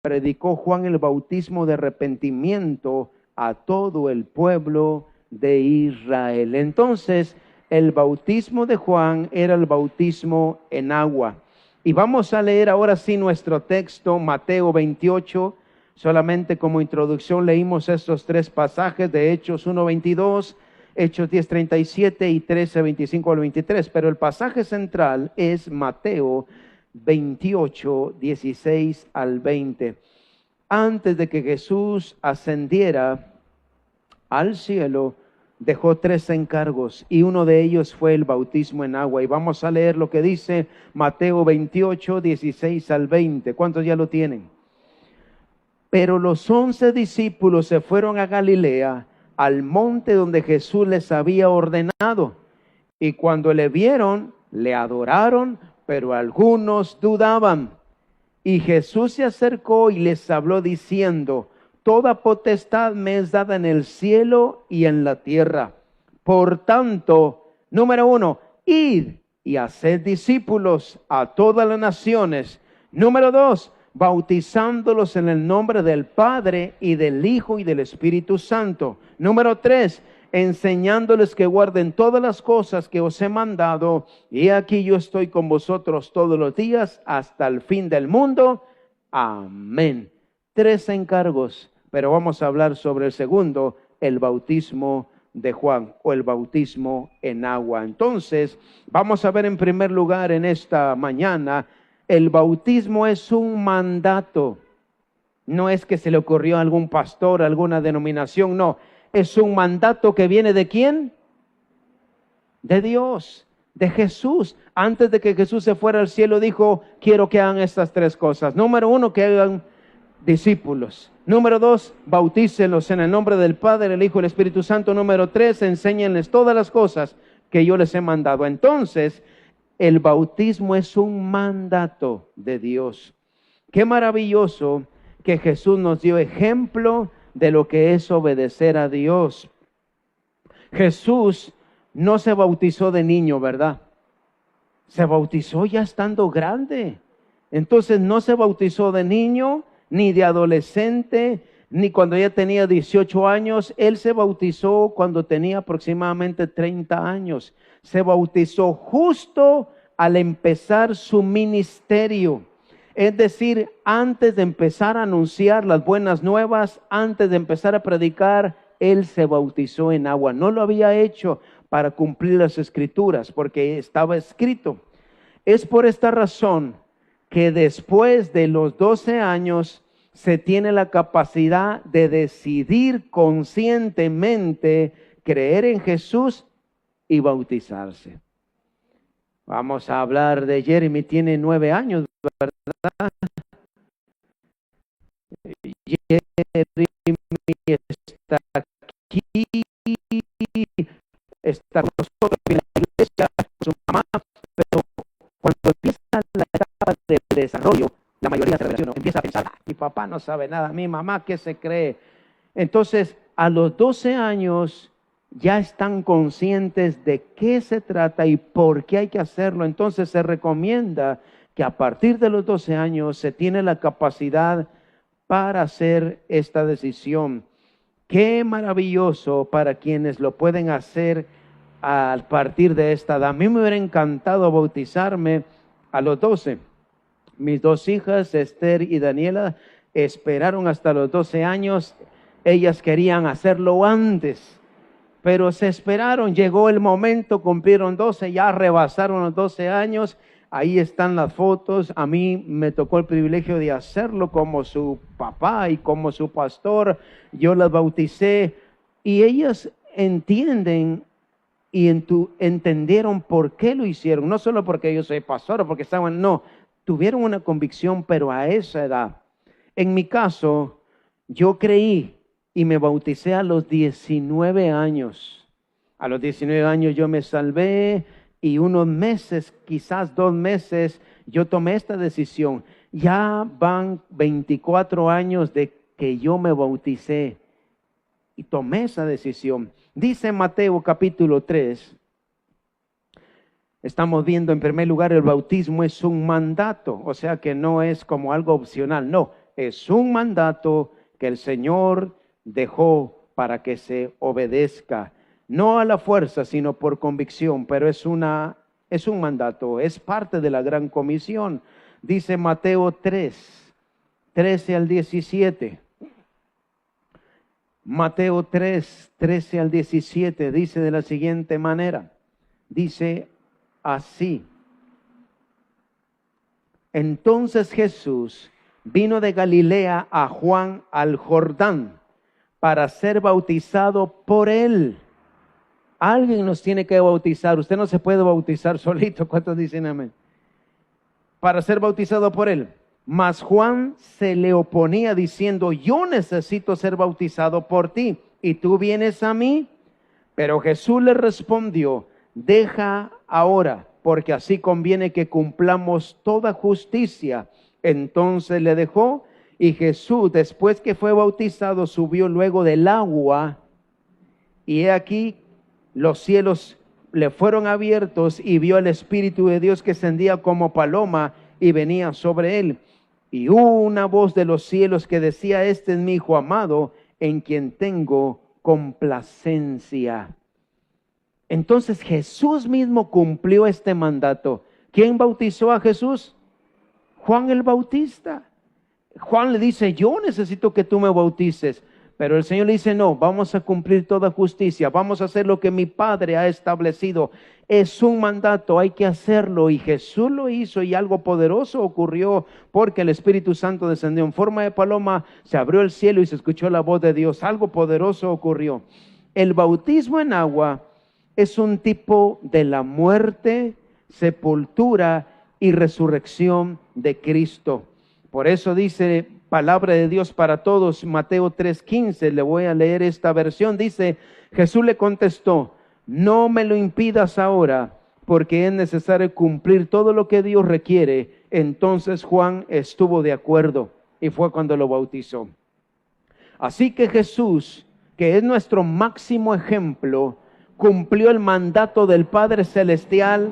predicó Juan el bautismo de arrepentimiento a todo el pueblo de Israel. Entonces, el bautismo de Juan era el bautismo en agua. Y vamos a leer ahora sí nuestro texto, Mateo 28. Solamente como introducción leímos estos tres pasajes de Hechos 1:22, Hechos 10:37 y 13:25 al 23. Pero el pasaje central es Mateo 28, 16 al 20. Antes de que Jesús ascendiera al cielo, dejó tres encargos y uno de ellos fue el bautismo en agua. Y vamos a leer lo que dice Mateo 28, 16 al 20. ¿Cuántos ya lo tienen? Pero los 11 discípulos se fueron a Galilea, al monte donde Jesús les había ordenado. Y cuando le vieron, le adoraron, pero algunos dudaban. Y Jesús se acercó y les habló diciendo: toda potestad me es dada en el cielo y en la tierra. Por tanto, número 1, id y haced discípulos a todas las naciones. Número 2, bautizándolos en el nombre del Padre y del Hijo y del Espíritu Santo. Número 3, enseñándoles que guarden todas las cosas que os he mandado. Y aquí yo estoy con vosotros todos los días hasta el fin del mundo. Amén. Tres encargos, pero vamos a hablar sobre el segundo, el bautismo de Juan o el bautismo en agua. Entonces, vamos a ver en primer lugar en esta mañana, el bautismo es un mandato. No es que se le ocurrió a algún pastor, a alguna denominación, no. Es un mandato que viene ¿de quién? De Dios, de Jesús. Antes de que Jesús se fuera al cielo, dijo: quiero que hagan estas tres cosas. Número 1, que hagan discípulos. Número 2, bautícenlos en el nombre del Padre, el Hijo y el Espíritu Santo. Número 3, enséñenles todas las cosas que yo les he mandado. Entonces, el bautismo es un mandato de Dios. Qué maravilloso que Jesús nos dio ejemplo de lo que es obedecer a Dios. Jesús no se bautizó de niño, ¿verdad? Se bautizó ya estando grande. Entonces no se bautizó de niño, ni de adolescente, ni cuando ya tenía 18 años. Él se bautizó cuando tenía aproximadamente 30 años. Se bautizó justo al empezar su ministerio. Es decir, antes de empezar a anunciar las buenas nuevas, antes de empezar a predicar, Él se bautizó en agua. No lo había hecho para cumplir las escrituras, porque estaba escrito. Es por esta razón que después de los 12 años se tiene la capacidad de decidir conscientemente creer en Jesús y bautizarse. Vamos a hablar de Jeremy, tiene 9 años, ¿verdad? Jeremy está aquí, está con nosotros en la iglesia, con su mamá, pero cuando empieza la etapa de desarrollo, la mayoría de la generación empieza a pensar: mi papá no sabe nada, mi mamá, ¿qué se cree? Entonces, a los 12 años ya están conscientes de qué se trata y por qué hay que hacerlo. Entonces se recomienda que a partir de los 12 años se tiene la capacidad para hacer esta decisión. Qué maravilloso para quienes lo pueden hacer a partir de esta edad. A mí me hubiera encantado bautizarme a los 12. Mis dos hijas, Esther y Daniela, esperaron hasta los 12 años. Ellas querían hacerlo antes, pero se esperaron. Llegó el momento, cumplieron 12, ya rebasaron los 12 años. Ahí están las fotos. A mí me tocó el privilegio de hacerlo como su papá y como su pastor. Yo las bauticé y ellas entienden y entendieron por qué lo hicieron. No solo porque yo soy pastor o porque estaban, no, tuvieron una convicción, pero a esa edad. En mi caso, yo creí y me bauticé a los 19 años. A los 19 años yo me salvé y unos meses, quizás 2 meses, yo tomé esta decisión. Ya van 24 años de que yo me bauticé y tomé esa decisión. Dice Mateo capítulo 3, estamos viendo en primer lugar el bautismo es un mandato, o sea que no es como algo opcional, no, es un mandato que el Señor dejó para que se obedezca, no a la fuerza, sino por convicción, pero es un mandato, es parte de la gran comisión. Dice Mateo 3, 13 al 17. Mateo 3, 13 al 17 dice de la siguiente manera, dice así: entonces Jesús vino de Galilea a Juan al Jordán para ser bautizado por él. Alguien nos tiene que bautizar. Usted no se puede bautizar solito. ¿Cuántos dicen amén? Para ser bautizado por él. Mas Juan se le oponía diciendo: yo necesito ser bautizado por ti, ¿y tú vienes a mí? Pero Jesús le respondió: deja ahora, porque así conviene que cumplamos toda justicia. Entonces le dejó, y Jesús, después que fue bautizado, subió luego del agua, y he aquí los cielos le fueron abiertos, y vio el Espíritu de Dios que descendía como paloma y venía sobre él. Y hubo una voz de los cielos que decía: este es mi Hijo amado, en quien tengo complacencia. Entonces Jesús mismo cumplió este mandato. ¿Quién bautizó a Jesús? Juan el Bautista. Juan le dice: yo necesito que tú me bautices. Pero el Señor le dice: no, vamos a cumplir toda justicia, vamos a hacer lo que mi Padre ha establecido. Es un mandato, hay que hacerlo. Y Jesús lo hizo, y algo poderoso ocurrió, porque el Espíritu Santo descendió en forma de paloma, se abrió el cielo y se escuchó la voz de Dios. Algo poderoso ocurrió. El bautismo en agua es un tipo de la muerte, sepultura y resurrección de Cristo. Por eso dice palabra de Dios para todos, Mateo 3:15, le voy a leer esta versión. Dice: Jesús le contestó: no me lo impidas ahora, porque es necesario cumplir todo lo que Dios requiere. Entonces Juan estuvo de acuerdo, y fue cuando lo bautizó. Así que Jesús, que es nuestro máximo ejemplo, cumplió el mandato del Padre Celestial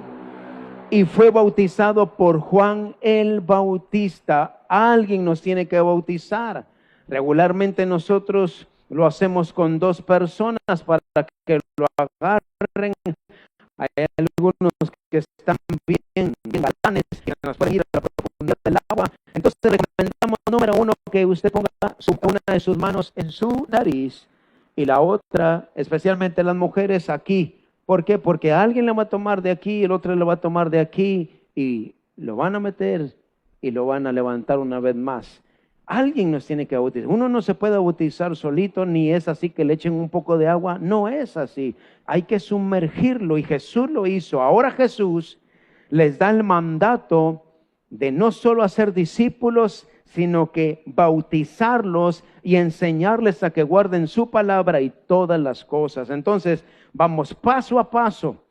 y fue bautizado por Juan el Bautista. Alguien nos tiene que bautizar. Regularmente nosotros lo hacemos con 2 personas para que lo agarren. Hay algunos que están bien galanes, que nos pueden ir a la profundidad del agua. Entonces recomendamos, número 1, que usted ponga una de sus manos en su nariz y la otra, especialmente las mujeres, aquí. ¿Por qué? Porque alguien le va a tomar de aquí, el otro le va a tomar de aquí, y lo van a meter y lo van a levantar una vez más. Alguien nos tiene que bautizar. Uno no se puede bautizar solito, ni es así que le echen un poco de agua. No es así. Hay que sumergirlo, y Jesús lo hizo. Ahora Jesús les da el mandato de no solo hacer discípulos, sino que bautizarlos y enseñarles a que guarden su palabra y todas las cosas. Entonces, vamos paso a paso.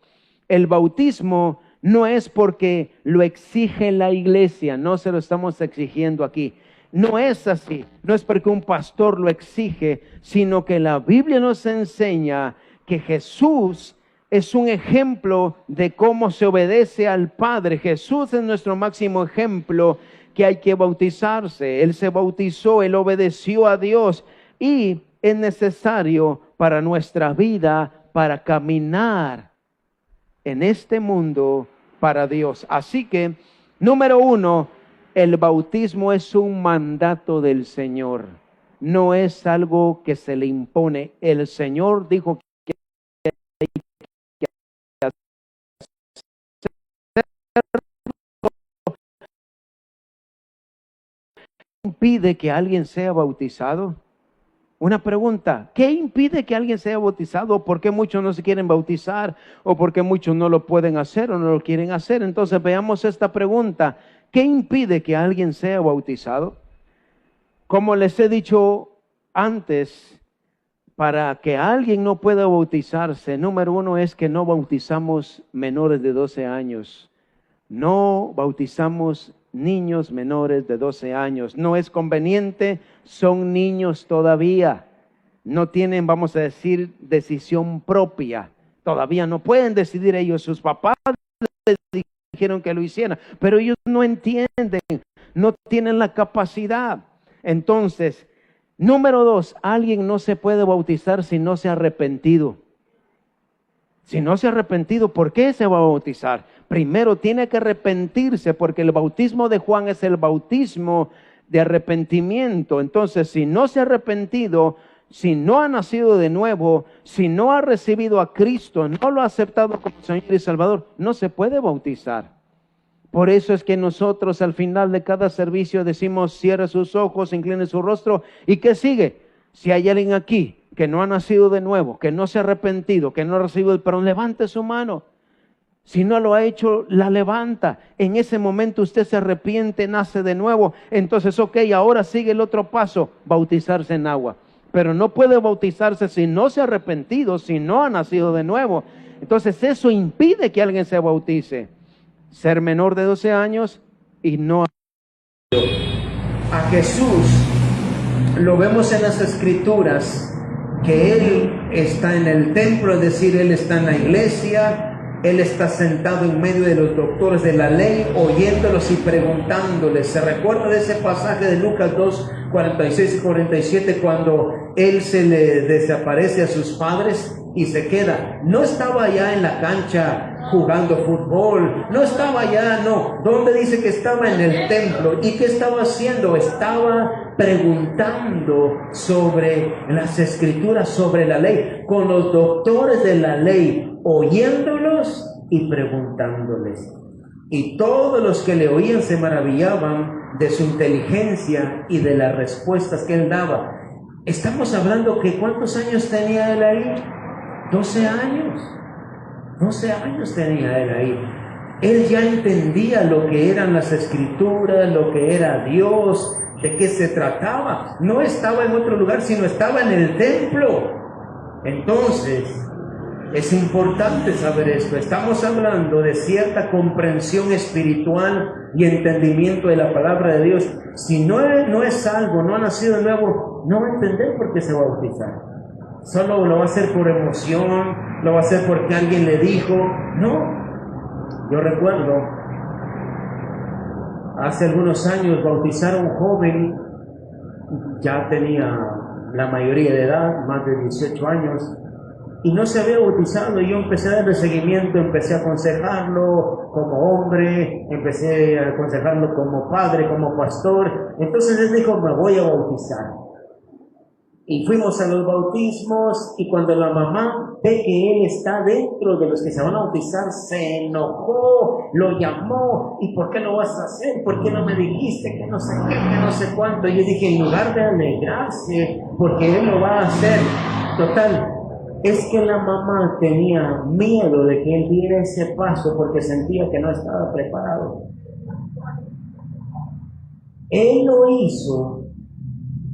El bautismo no es porque lo exige la iglesia, no se lo estamos exigiendo aquí. No es así, no es porque un pastor lo exige, sino que la Biblia nos enseña que Jesús es un ejemplo de cómo se obedece al Padre. Jesús es nuestro máximo ejemplo, que hay que bautizarse. Él se bautizó, Él obedeció a Dios, y es necesario para nuestra vida, para caminar en este mundo para Dios. Así que, número 1, el bautismo es un mandato del Señor. No es algo que se le impone. El Señor dijo que hay que hacer. ¿Impide que alguien sea bautizado? Una pregunta: ¿qué impide que alguien sea bautizado? ¿Por qué muchos no se quieren bautizar? ¿O por qué muchos no lo pueden hacer o no lo quieren hacer? Entonces veamos esta pregunta: ¿qué impide que alguien sea bautizado? Como les he dicho antes, para que alguien no pueda bautizarse, número 1 es que no bautizamos menores de 12 años. No bautizamos niños menores de 12 años. No es conveniente, son niños todavía. No tienen, vamos a decir, decisión propia. Todavía no pueden decidir ellos. Sus papás les dijeron que lo hicieran, pero ellos no entienden, no tienen la capacidad. Entonces, número 2, alguien no se puede bautizar si no se ha arrepentido. Si no se ha arrepentido, ¿por qué se va a bautizar? Primero tiene que arrepentirse, porque el bautismo de Juan es el bautismo de arrepentimiento. Entonces, si no se ha arrepentido, si no ha nacido de nuevo, si no ha recibido a Cristo, no lo ha aceptado como Señor y Salvador, no se puede bautizar. Por eso es que nosotros al final de cada servicio decimos: cierre sus ojos, incline su rostro. ¿Y qué sigue? Si hay alguien aquí que no ha nacido de nuevo, que no se ha arrepentido, que no ha recibido el perdón, levante su mano. Si no lo ha hecho, la levanta. En ese momento usted se arrepiente, nace de nuevo. Entonces, ok, ahora sigue el otro paso: bautizarse en agua. Pero no puede bautizarse si no se ha arrepentido, si no ha nacido de nuevo. Entonces eso impide que alguien se bautice. Ser menor de 12 años y no. A Jesús lo vemos en las Escrituras, que Él está en el templo, es decir, Él está en la iglesia, Él está sentado en medio de los doctores de la ley, oyéndolos y preguntándoles. ¿Se recuerda de ese pasaje de Lucas 2, 46 y 47, cuando Él se le desaparece a sus padres y se queda? No estaba ya en la cancha jugando fútbol, no estaba allá, no. ¿Dónde dice que estaba? En el templo. ¿Y qué estaba haciendo? Estaba preguntando sobre las Escrituras, sobre la ley, con los doctores de la ley, oyéndolos y preguntándoles. Y todos los que le oían se maravillaban de su inteligencia y de las respuestas que él daba. Estamos hablando que ¿cuántos años tenía él ahí? 12 años. 12 años tenía él ahí. Él ya entendía lo que eran las Escrituras, lo que era Dios, de qué se trataba. No estaba en otro lugar, sino estaba en el templo. Entonces, es importante saber esto. Estamos hablando de cierta comprensión espiritual y entendimiento de la palabra de Dios. Si no es salvo, no ha nacido de nuevo, no va a entender por qué se va a bautizar. Solo lo va a hacer por emoción, lo va a hacer porque alguien le dijo. No. Yo recuerdo, hace algunos años bautizar a un joven, ya tenía la mayoría de edad, más de 18 años, y no se había bautizado. Y yo empecé a darle seguimiento, empecé a aconsejarlo como hombre, empecé a aconsejarlo como padre, como pastor. Entonces él dijo: me voy a bautizar. Y fuimos a los bautismos, y cuando la mamá ve que él está dentro de los que se van a bautizar, se enojó, lo llamó: ¿y por qué lo vas a hacer? ¿Por qué no me dijiste? Que no sé qué, que no sé cuánto. Y yo dije, en lugar de alegrarse porque él lo va a hacer, total, es que la mamá tenía miedo de que él diera ese paso porque sentía que no estaba preparado. Él lo hizo.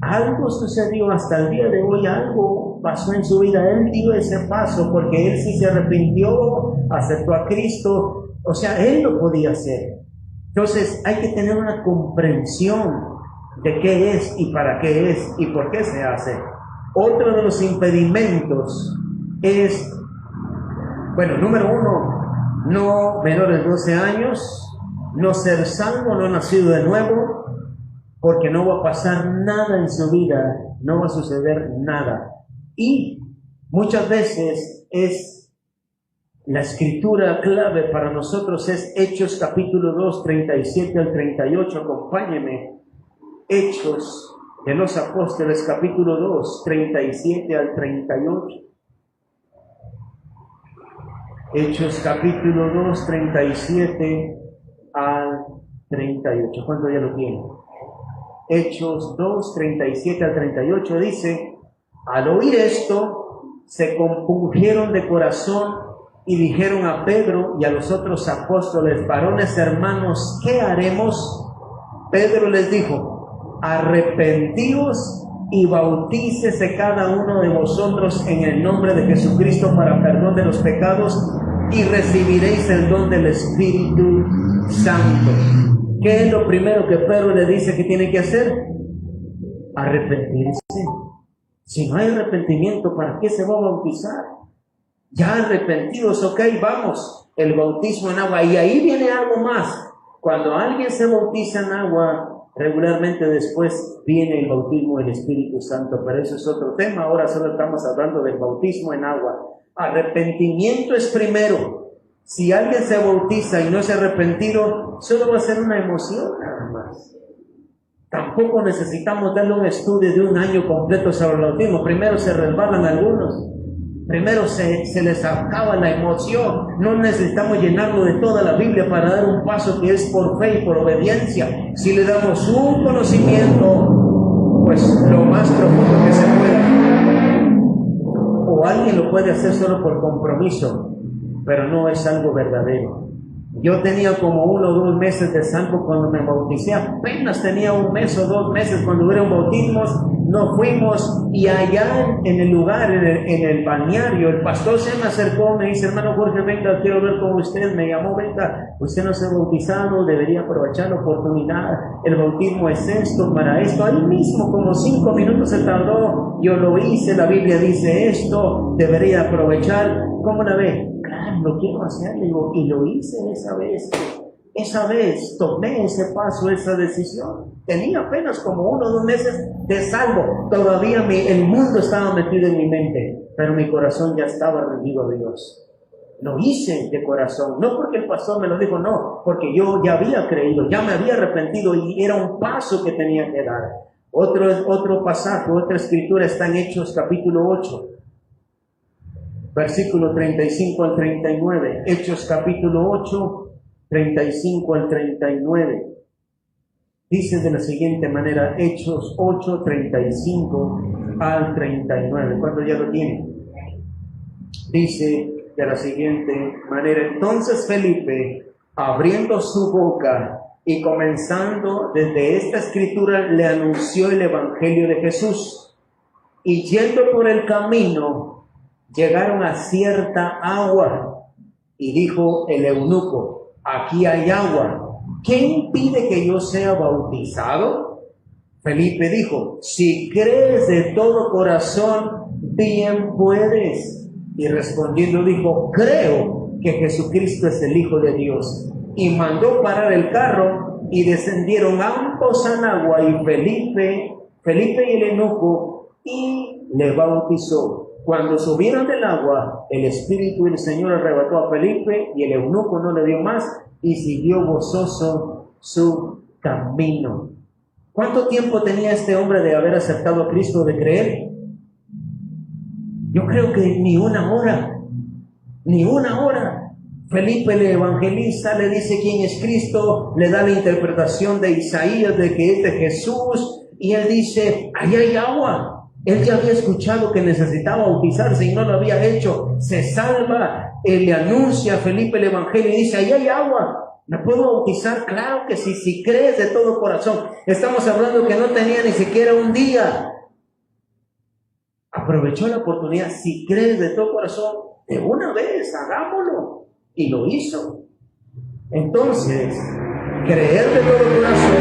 Algo sucedió hasta el día de hoy, algo pasó en su vida. Él dio ese paso porque él sí se arrepintió, aceptó a Cristo. O sea, él lo podía hacer. Entonces hay que tener una comprensión de qué es y para qué es y por qué se hace. Otro de los impedimentos es, bueno, número 1, no menores de 12 años, no ser salvo, no nacido de nuevo, porque no va a pasar nada en su vida, no va a suceder nada. Y muchas veces es la escritura clave para nosotros, es Hechos capítulo 2, 37 al 38, acompáñeme. Hechos de los Apóstoles capítulo 2, 37 al 38. Hechos capítulo 2, 37 al 38. ¿Cuánto ya lo tienen? Hechos 2, 37 al 38 dice: al oír esto, se compungieron de corazón y dijeron a Pedro y a los otros apóstoles: varones hermanos, ¿qué haremos? Pedro les dijo: arrepentíos y bautícese cada uno de vosotros en el nombre de Jesucristo para perdón de los pecados, y recibiréis el don del Espíritu Santo. ¿Qué es lo primero que Pedro le dice que tiene que hacer? Arrepentirse. Si no hay arrepentimiento, ¿para qué se va a bautizar? Ya arrepentidos, ok, vamos, el bautismo en agua. Y ahí viene algo más. Cuando alguien se bautiza en agua, Regularmente después viene el bautismo del Espíritu Santo, pero eso es otro tema. Ahora solo estamos hablando del bautismo en agua. Arrepentimiento es primero. Si alguien se bautiza y no se ha arrepentido, solo va a ser una emoción nada más. Tampoco necesitamos darle un estudio de un año completo sobre el bautismo. Primero se resbalan algunos. Primero se les acaba la emoción. No necesitamos llenarlo de toda la Biblia para dar un paso que es por fe y por obediencia. Si le damos un conocimiento, pues lo más profundo que se pueda. O alguien lo puede hacer solo por compromiso, pero no es algo verdadero. Yo tenía como 1 o 2 meses de salvo cuando me bauticé. Apenas tenía 1 mes o 2 meses cuando hubieron bautismos. Nos fuimos y allá en el lugar, en el balneario, el pastor se me acercó, me dice: hermano Jorge, venga, quiero ver con usted. Me llamó: venga, usted no se ha bautizado, debería aprovechar la oportunidad. El bautismo es esto, para esto. Ahí mismo, como 5 minutos se tardó. Yo lo hice, la Biblia dice esto, debería aprovechar. ¿Cómo la ve? Claro, lo quiero hacer, digo, y lo hice esa vez. Esa vez tomé ese paso, esa decisión. Tenía apenas como 1 o 2 meses de salvo. Todavía el mundo estaba metido en mi mente, pero mi corazón ya estaba rendido a Dios. Lo hice de corazón, no porque el pastor me lo dijo, no, porque yo ya había creído, ya me había arrepentido y era un paso que tenía que dar. Otro pasaje, otra escritura está en Hechos capítulo 8. Versículo 35 al 39. Hechos capítulo 8, 35 al 39. Dice de la siguiente manera, Hechos 8, 35 al 39. ¿Cuánto ya lo tienen? Dice de la siguiente manera: entonces Felipe, abriendo su boca y comenzando desde esta escritura, le anunció el evangelio de Jesús. Y yendo por el camino, llegaron a cierta agua, y dijo el eunuco: aquí hay agua, ¿qué impide que yo sea bautizado? Felipe dijo: si crees de todo corazón, bien puedes. Y respondiendo dijo: creo que Jesucristo es el Hijo de Dios. Y mandó parar el carro, y descendieron ambos al agua, y Felipe y el eunuco, y le bautizó. Cuando subieron del agua, el Espíritu del Señor arrebató a Felipe, y el eunuco no le dio más, y siguió gozoso su camino. ¿Cuánto tiempo tenía este hombre de haber aceptado a Cristo, de creer? Yo creo que ni una hora. Felipe le evangeliza, le dice quién es Cristo, le da la interpretación de Isaías de que es de Jesús, y él dice: ahí hay agua. Él ya había escuchado que necesitaba bautizarse y no lo había hecho. Se salva, él le anuncia a Felipe el evangelio y dice: ahí hay agua, ¿me puedo bautizar? Claro que sí, si crees de todo corazón. Estamos hablando que no tenía ni siquiera un día. Aprovechó la oportunidad. Si crees de todo corazón, de una vez, hagámoslo. Y lo hizo. Entonces, creer de todo corazón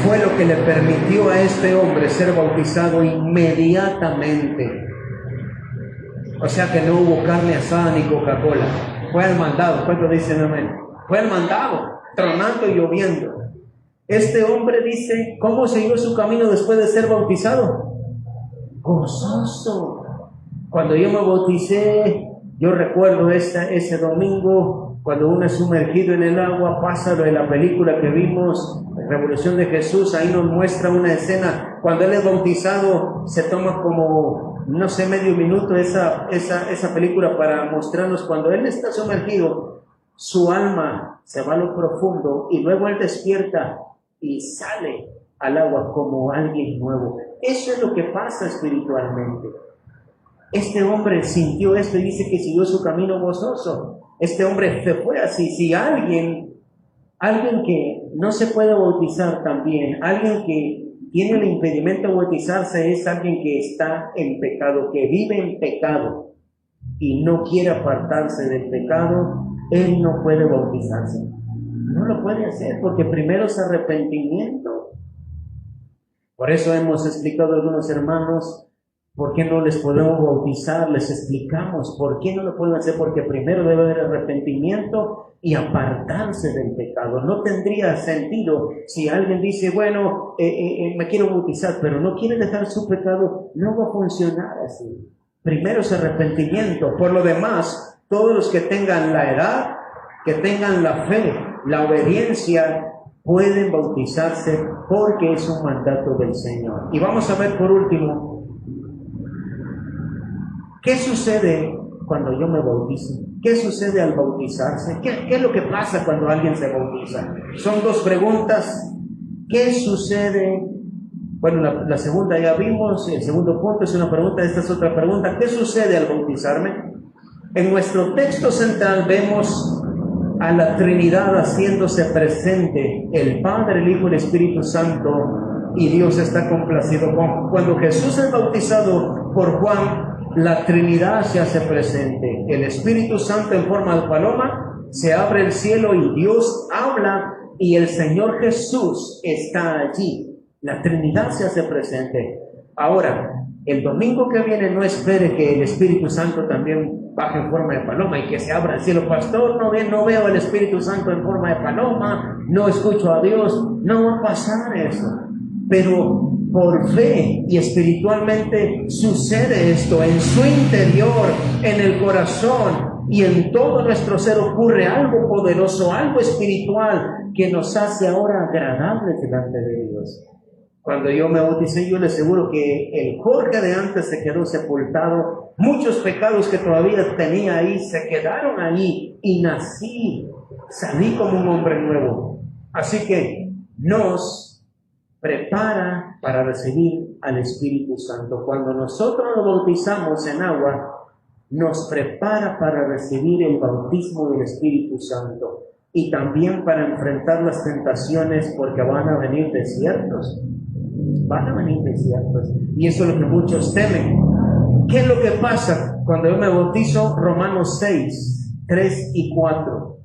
fue lo que le permitió a este hombre ser bautizado inmediatamente. O sea que no hubo carne asada ni Coca-Cola. Fue al mandado. ¿Cuánto dicen amén? Fue al mandado, tronando y lloviendo. Este hombre dice: ¿cómo siguió su camino después de ser bautizado? Gozoso. Cuando yo me bauticé, yo recuerdo ese domingo, cuando uno es sumergido en el agua, pasa lo de la película que vimos, La Revolución de Jesús. Ahí nos muestra una escena. Cuando él es bautizado, se toma como, no sé, medio minuto esa película para mostrarnos cuando él está sumergido, su alma se va a lo profundo y luego él despierta y sale al agua como alguien nuevo. Eso es lo que pasa espiritualmente. Este hombre sintió esto y dice que siguió su camino gozoso. Este hombre se fue así. Si alguien que no se puede bautizar también, alguien que tiene el impedimento de bautizarse, es alguien que está en pecado, que vive en pecado y no quiere apartarse del pecado, él no puede bautizarse. No lo puede hacer porque primero es arrepentimiento. Por eso hemos explicado a algunos hermanos ¿Por qué no les podemos bautizar? Les explicamos por qué no lo pueden hacer, porque primero debe haber arrepentimiento y apartarse del pecado. No tendría sentido si alguien dice, bueno, me quiero bautizar, pero no quiere dejar su pecado, no va a funcionar así. Primero es arrepentimiento. Por lo demás, todos los que tengan la edad, que tengan la fe, la obediencia, pueden bautizarse porque es un mandato del Señor. Y vamos a ver por último, ¿qué sucede cuando yo me bautizo? ¿Qué sucede al bautizarse? ¿Qué es lo que pasa cuando alguien se bautiza? Son dos preguntas. ¿Qué sucede? Bueno, la segunda ya vimos, el segundo punto es una pregunta, esta es otra pregunta. ¿Qué sucede al bautizarme? En nuestro texto central vemos a la Trinidad haciéndose presente, el Padre, el Hijo y el Espíritu Santo, y Dios está complacido. Cuando Jesús es bautizado por Juan, la Trinidad se hace presente. El Espíritu Santo en forma de paloma, se abre el cielo y Dios habla y el Señor Jesús está allí. La Trinidad se hace presente. Ahora, el domingo que viene no espere que el Espíritu Santo también baje en forma de paloma y que se abra el cielo. Pastor, no veo el Espíritu Santo en forma de paloma, no escucho a Dios. No va a pasar eso. Pero por fe y espiritualmente sucede esto en su interior, en el corazón y en todo nuestro ser ocurre algo poderoso, algo espiritual que nos hace ahora agradables delante de Dios. Cuando yo me bauticé, yo le aseguro que el Jorge de antes se quedó sepultado. Muchos pecados que todavía tenía ahí se quedaron ahí y salí como un hombre nuevo. Así que nos prepara para recibir al Espíritu Santo. Cuando nosotros nos bautizamos en agua, nos prepara para recibir el bautismo del Espíritu Santo y también para enfrentar las tentaciones, porque van a venir desiertos. Van a venir desiertos. Y eso es lo que muchos temen. ¿Qué es lo que pasa cuando yo me bautizo? Romanos 6, 3 y 4.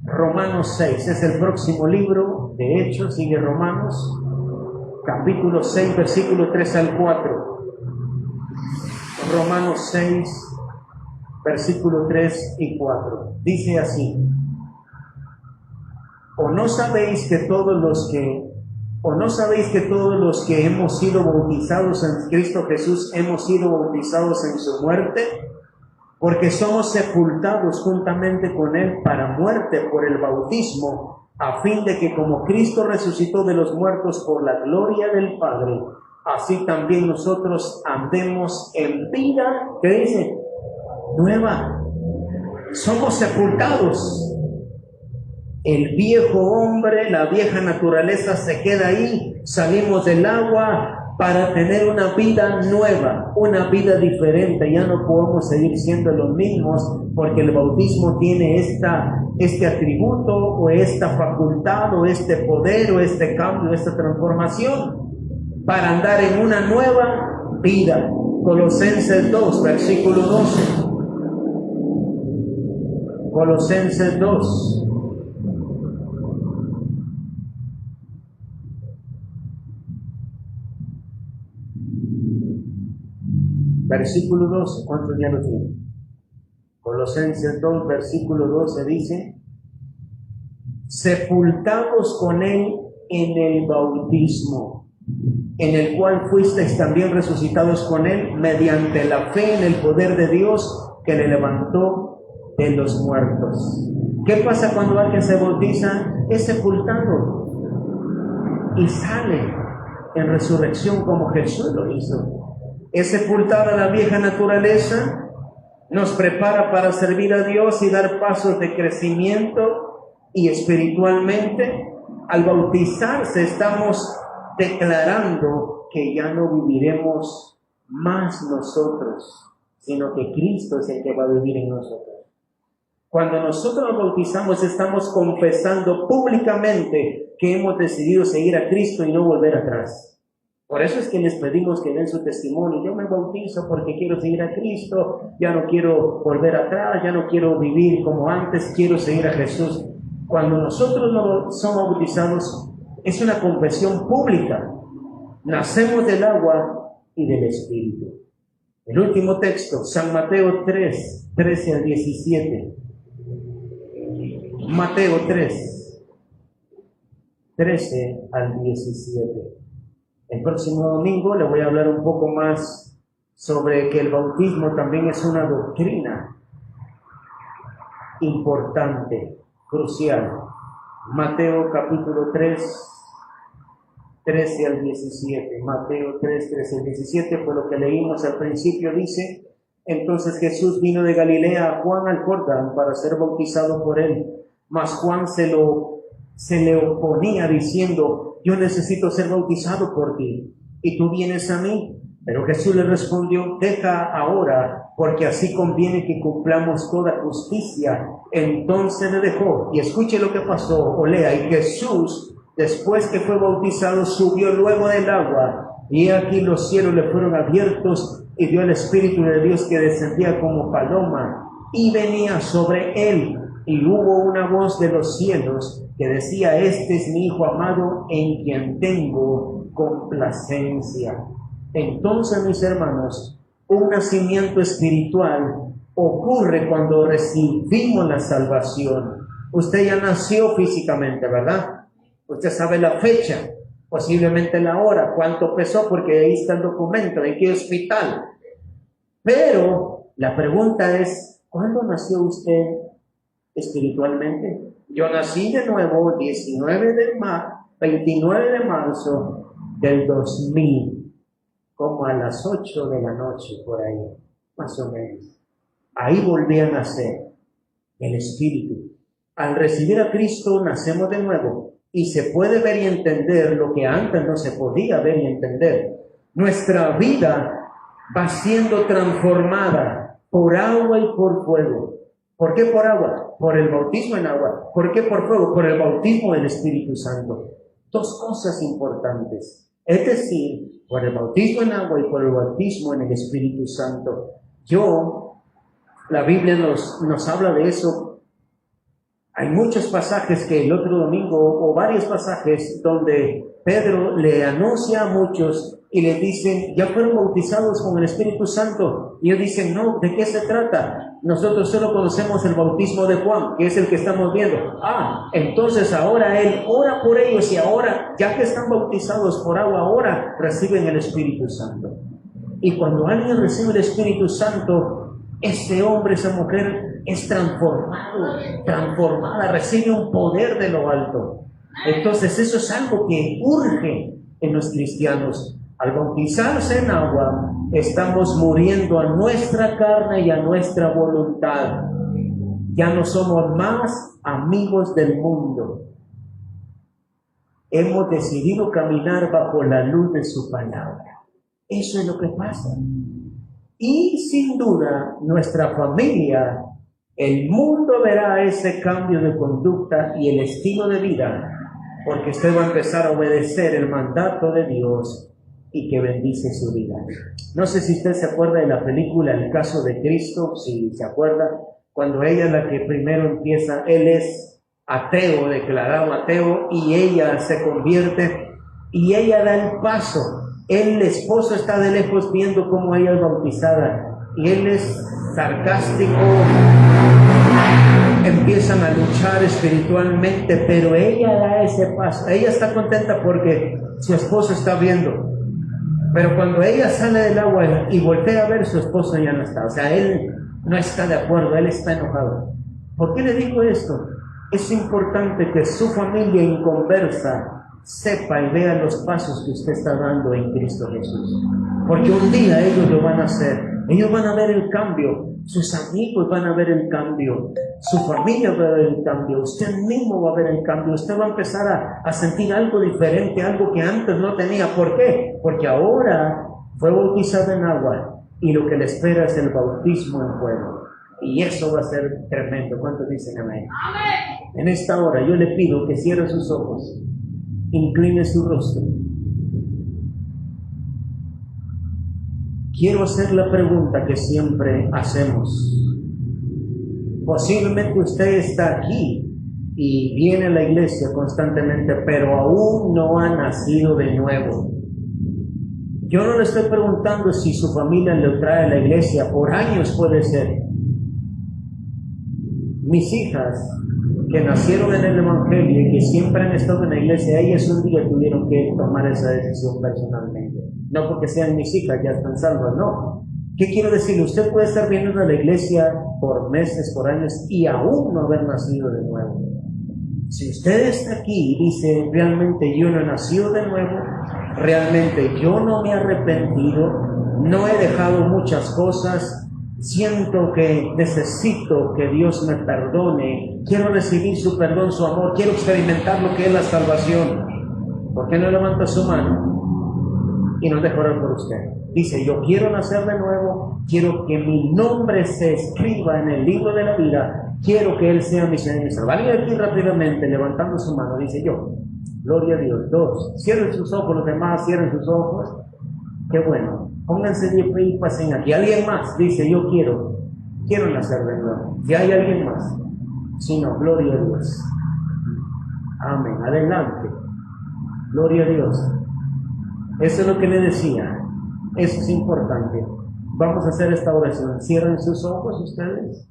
Romanos 6 es el próximo libro. De hecho, sigue Romanos, capítulo 6, versículo 3 al 4. Romanos 6, versículo 3 y 4. Dice así: ¿O no sabéis que todos los que hemos sido bautizados en Cristo Jesús hemos sido bautizados en su muerte? Porque somos sepultados juntamente con Él para muerte por el bautismo, a fin de que como Cristo resucitó de los muertos por la gloria del Padre, así también nosotros andemos en vida, ¿qué dice? Nueva. Somos sepultados. El viejo hombre, la vieja naturaleza se queda ahí, salimos del agua para tener una vida nueva, una vida diferente. Ya no podemos seguir siendo los mismos porque el bautismo tiene este atributo o esta facultad o este poder o este cambio, esta transformación para andar en una nueva vida. Colosenses 2, versículo 12. Colosenses 2. Versículo 12, ¿cuántos ya lo tienen? Colosenses 2, versículo 12 dice: sepultados con Él en el bautismo, en el cual fuisteis también resucitados con Él mediante la fe en el poder de Dios que le levantó de los muertos. ¿Qué pasa cuando alguien se bautiza? Es sepultado y sale en resurrección como Jesús lo hizo. Es sepultada la vieja naturaleza, nos prepara para servir a Dios y dar pasos de crecimiento, y espiritualmente al bautizarse estamos declarando que ya no viviremos más nosotros, sino que Cristo es el que va a vivir en nosotros. Cuando nosotros nos bautizamos estamos confesando públicamente que hemos decidido seguir a Cristo y no volver atrás. Por eso es que les pedimos que den su testimonio. Yo me bautizo porque quiero seguir a Cristo, ya no quiero volver atrás, ya no quiero vivir como antes, quiero seguir a Jesús. Cuando nosotros no somos bautizados, es una confesión pública. Nacemos del agua y del Espíritu. El último texto, San Mateo 3, 13 al 17. Mateo 3, 13 al 17. El próximo domingo le voy a hablar un poco más sobre que el bautismo también es una doctrina importante, crucial. Mateo capítulo 3, 13 al 17. Mateo 3, 13 al 17 fue lo que leímos al principio. Dice: entonces Jesús vino de Galilea a Juan al Jordán para ser bautizado por él. Mas Juan se le oponía diciendo: yo necesito ser bautizado por ti, y tú vienes a mí. Pero Jesús le respondió: deja ahora, porque así conviene que cumplamos toda justicia. Entonces le dejó. Y escuche lo que pasó, o lea. Y Jesús, después que fue bautizado, subió luego del agua, y aquí los cielos le fueron abiertos, y vio el Espíritu de Dios que descendía como paloma, y venía sobre él. Y hubo una voz de los cielos que decía: este es mi Hijo amado, en quien tengo complacencia. Entonces, mis hermanos, un nacimiento espiritual ocurre cuando recibimos la salvación. Usted ya nació físicamente, ¿verdad? Usted sabe la fecha, posiblemente la hora, cuánto pesó, porque ahí está el documento, en qué hospital. Pero la pregunta es: ¿cuándo nació usted espiritualmente? Yo nací de nuevo 29 de marzo del 2000, como a las 8 de la noche, por ahí, más o menos. Ahí volví a nacer, el Espíritu. Al recibir a Cristo, nacemos de nuevo, y se puede ver y entender lo que antes no se podía ver y entender. Nuestra vida va siendo transformada por agua y por fuego. ¿Por qué por agua? Por el bautismo en agua. ¿Por qué por fuego? Por el bautismo del Espíritu Santo. Dos cosas importantes. Es decir, por el bautismo en agua y por el bautismo en el Espíritu Santo. La Biblia nos habla de eso. Hay muchos pasajes que el otro domingo, o varios pasajes, donde Pedro le anuncia a muchos y les dicen: ya fueron bautizados con el Espíritu Santo. Y ellos dicen: no, ¿de qué se trata? Nosotros solo conocemos el bautismo de Juan, que es el que estamos viendo. Entonces ahora él ora por ellos, y ahora, ya que están bautizados por agua, ahora reciben el Espíritu Santo. Y cuando alguien recibe el Espíritu Santo, ese hombre, esa mujer es transformada, recibe un poder de lo alto. Entonces eso es algo que urge en los cristianos. Al bautizarse en agua, estamos muriendo a nuestra carne y a nuestra voluntad. Ya no somos más amigos del mundo. Hemos decidido caminar bajo la luz de su palabra. Eso es lo que pasa. Y sin duda, nuestra familia, el mundo verá ese cambio de conducta y el estilo de vida, porque usted va a empezar a obedecer el mandato de Dios, y que bendice su vida. No sé si usted se acuerda de la película El caso de Cristo. Si se acuerda, cuando ella es la que primero empieza, él es ateo, declarado ateo, y ella se convierte, y ella da el paso. El esposo está de lejos viendo cómo ella es bautizada, y él es sarcástico. Empiezan a luchar espiritualmente, pero ella da ese paso. Ella está contenta porque su esposo está viendo. Pero cuando ella sale del agua y voltea a ver, su esposo ya no está. O sea, él no está de acuerdo, él está enojado. ¿Por qué le digo esto? Es importante que su familia inconversa sepa y vea los pasos que usted está dando en Cristo Jesús. Porque un día ellos lo van a hacer. Ellos van a ver el cambio. Sus amigos van a ver el cambio. Su familia va a ver el cambio. Usted mismo va a ver el cambio. Usted va a empezar a sentir algo diferente, algo que antes no tenía. ¿Por qué? Porque ahora fue bautizado en agua, y lo que le espera es el bautismo en fuego. Y eso va a ser tremendo. ¿Cuántos dicen amén? Amén. En esta hora yo le pido que cierre sus ojos, incline su rostro. Quiero hacer la pregunta que siempre hacemos. Posiblemente usted está aquí y viene a la iglesia constantemente, pero aún no ha nacido de nuevo. Yo no le estoy preguntando si su familia le trae a la iglesia, por años puede ser. Mis hijas, que nacieron en el Evangelio y que siempre han estado en la iglesia, ellas un día tuvieron que tomar esa decisión personalmente. No porque sean mis hijas, ya están salvas, no. ¿Qué quiero decir? Usted puede estar viendo a la iglesia por meses, por años y aún no haber nacido de nuevo. Si usted está aquí y dice, realmente yo no he nacido de nuevo, realmente yo no me he arrepentido, no he dejado muchas cosas, siento que necesito que Dios me perdone, quiero recibir su perdón, su amor, quiero experimentar lo que es la salvación, ¿por qué no levanta su mano y no deja orar por usted? Dice, yo quiero nacer de nuevo, quiero que mi nombre se escriba en el libro de la vida, quiero que Él sea mi Señor y Salvador. Alguien aquí rápidamente, levantando su mano, dice yo, gloria a Dios. 2, cierren sus ojos, los demás cierren sus ojos. Qué bueno, pónganse de pie y pasen aquí. Alguien más dice, yo quiero nacer de nuevo. Si hay alguien más, si no, gloria a Dios. Amén, adelante. Gloria a Dios. Eso es lo que le decía. Eso es importante. Vamos a hacer esta oración. Cierren sus ojos ustedes.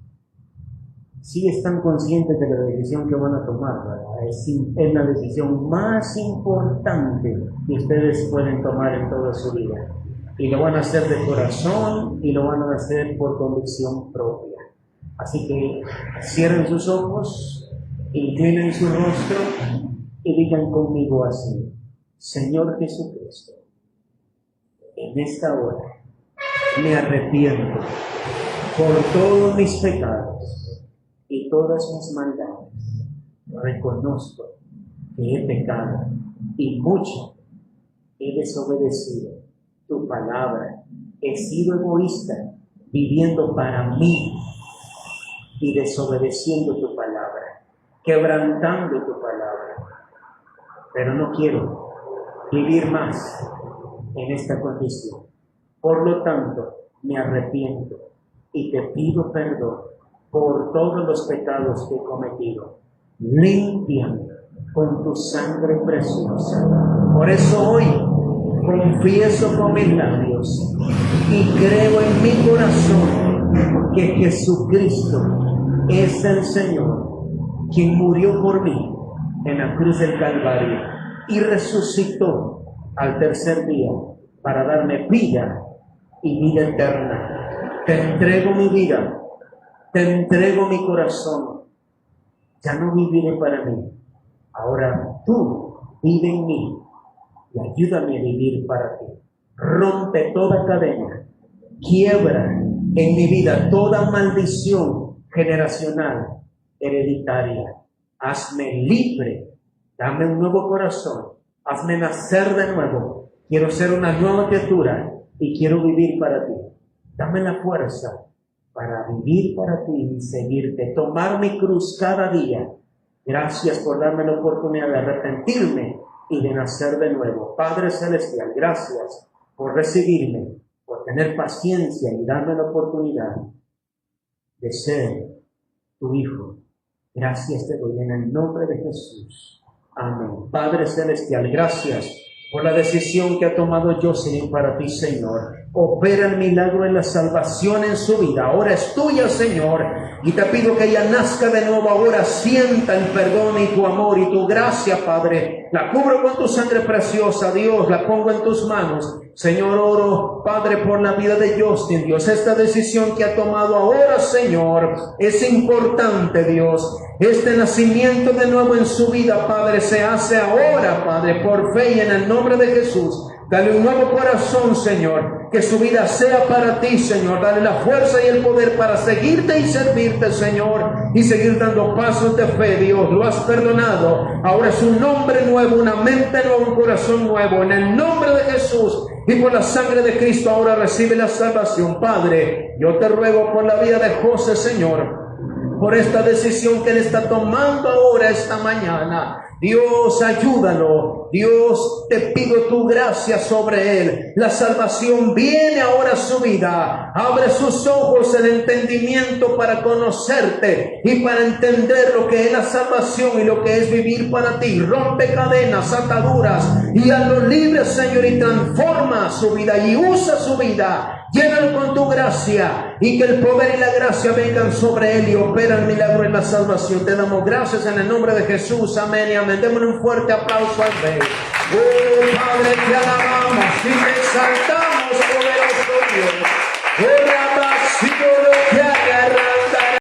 Sí están conscientes de la decisión que van a tomar, ¿verdad? Es la decisión más importante que ustedes pueden tomar en toda su vida. Y lo van a hacer de corazón y lo van a hacer por convicción propia. Así que cierren sus ojos, inclinen su rostro y digan conmigo así: Señor Jesucristo, en esta hora me arrepiento por todos mis pecados y todas mis maldades. Reconozco que he pecado y mucho he desobedecido tu palabra. He sido egoísta, viviendo para mí y desobedeciendo tu palabra, quebrantando tu palabra. Pero no quiero vivir más en esta condición. Por lo tanto, me arrepiento y te pido perdón por todos los pecados que he cometido. Límpiame con tu sangre preciosa. Por eso hoy confieso con mis labios y creo en mi corazón que Jesucristo es el Señor, quien murió por mí en la cruz del Calvario y resucitó al tercer día para darme vida y vida eterna. Te entrego mi vida, te entrego mi corazón. Ya no viviré para mí, ahora tú vive en mí y ayúdame a vivir para ti. Rompe toda cadena, quiebra en mi vida toda maldición generacional, hereditaria. Hazme libre, dame un nuevo corazón, hazme nacer de nuevo. Quiero ser una nueva criatura y quiero vivir para ti. Dame la fuerza para vivir para ti y seguirte, tomar mi cruz cada día. Gracias por darme la oportunidad de arrepentirme y de nacer de nuevo. Padre Celestial, gracias por recibirme, por tener paciencia y darme la oportunidad de ser tu Hijo. Gracias te doy en el nombre de Jesús. Amén. Padre Celestial, gracias por la decisión que ha tomado Jocelyn para ti, Señor. Opera el milagro en la salvación en su vida. Ahora es tuya, Señor. Y te pido que ella nazca de nuevo ahora. Sienta el perdón y tu amor y tu gracia, Padre. La cubro con tu sangre preciosa, Dios. La pongo en tus manos. Señor, oro, Padre, por la vida de Justin, Dios. Esta decisión que ha tomado ahora, Señor, es importante, Dios. Este nacimiento de nuevo en su vida, Padre, se hace ahora, Padre, por fe y en el nombre de Jesús. Dale un nuevo corazón, Señor, que su vida sea para ti, Señor. Dale la fuerza y el poder para seguirte y servirte, Señor, y seguir dando pasos de fe, Dios. Lo has perdonado. Ahora es un nombre nuevo, una mente nueva, un corazón nuevo. En el nombre de Jesús y por la sangre de Cristo, ahora recibe la salvación. Padre, yo te ruego por la vida de José, Señor, por esta decisión que él está tomando ahora. ahora, esta mañana. Dios, ayúdalo. Dios, te pido tu gracia sobre él. La salvación viene ahora a su vida. Abre sus ojos en entendimiento para conocerte y para entender lo que es la salvación y lo que es vivir para ti. Rompe cadenas, ataduras y hazlo libre, Señor, y transforma su vida y usa su vida. Llénalo con tu gracia y que el poder y la gracia vengan sobre él y opera el milagro en la salvación. Te damos gracias en el nombre de Jesús. Amén y amén. Démosle un fuerte aplauso al Rey. Oh Padre, te alabamos y te exaltamos, poderoso Dios.